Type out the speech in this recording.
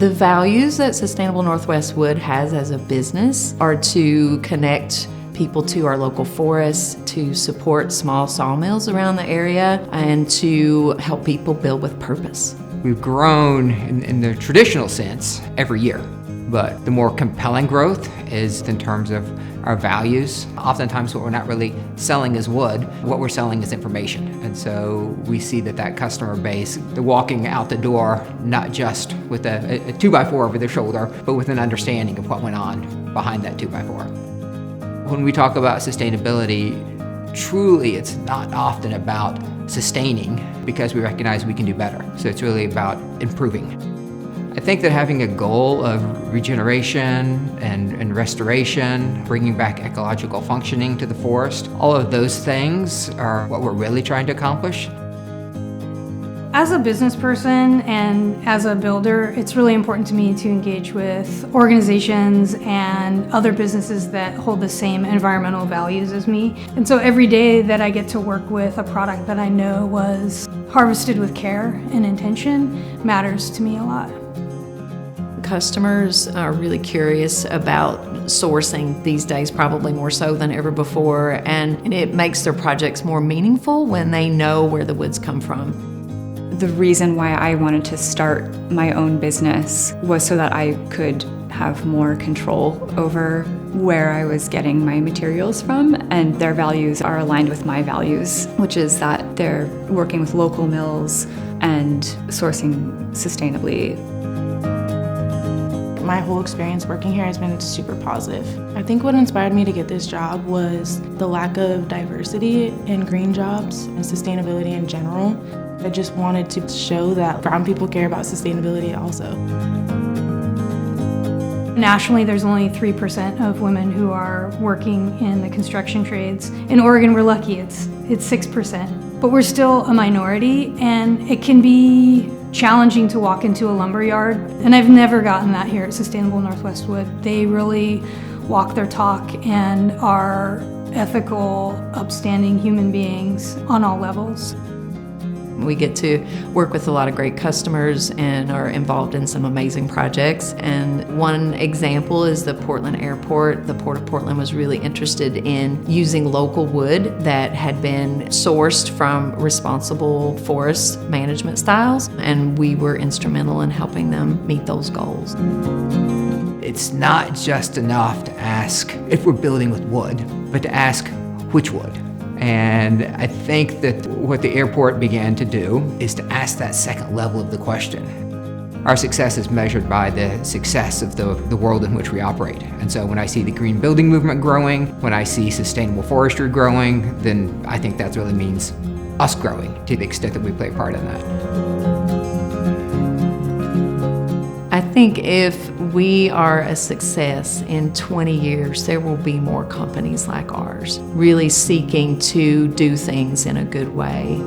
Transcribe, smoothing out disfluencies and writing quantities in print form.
The values that Sustainable Northwest Wood has as a business are to connect people to our local forests, to support small sawmills around the area, and to help people build with purpose. We've grown in the traditional sense every year, but the more compelling growth is in terms of our values. Oftentimes what we're not really selling is wood, what we're selling is information. And so we see that customer base, they're walking out the door not just with a 2x4 over their shoulder, but with an understanding of what went on behind that 2x4. When we talk about sustainability, truly it's not often about sustaining because we recognize we can do better. So it's really about improving. I think that having a goal of regeneration and restoration, bringing back ecological functioning to the forest, all of those things are what we're really trying to accomplish. As a business person and as a builder, it's really important to me to engage with organizations and other businesses that hold the same environmental values as me. And so every day that I get to work with a product that I know was harvested with care and intention matters to me a lot. Customers are really curious about sourcing these days, probably more so than ever before, and it makes their projects more meaningful when they know where the woods come from. The reason why I wanted to start my own business was so that I could have more control over where I was getting my materials from, and their values are aligned with my values, which is that they're working with local mills and sourcing sustainably. My whole experience working here has been super positive. I think what inspired me to get this job was the lack of diversity in green jobs and sustainability in general. I just wanted to show that brown people care about sustainability also. Nationally, there's only 3% of women who are working in the construction trades. In Oregon, we're lucky, it's 6%. But we're still a minority, and it can be challenging to walk into a lumber yard. And I've never gotten that here at Sustainable Northwest Wood. They really walk their talk and are ethical, upstanding human beings on all levels. We get to work with a lot of great customers and are involved in some amazing projects. And one example is the Portland Airport. The Port of Portland was really interested in using local wood that had been sourced from responsible forest management styles, and we were instrumental in helping them meet those goals. It's not just enough to ask if we're building with wood, but to ask which wood. And I think that what the airport began to do is to ask that second level of the question. Our success is measured by the success of the world in which we operate. And so when I see the green building movement growing, when I see sustainable forestry growing, then I think that really means us growing to the extent that we play a part in that. I think if we are a success in 20 years, there will be more companies like ours, really seeking to do things in a good way.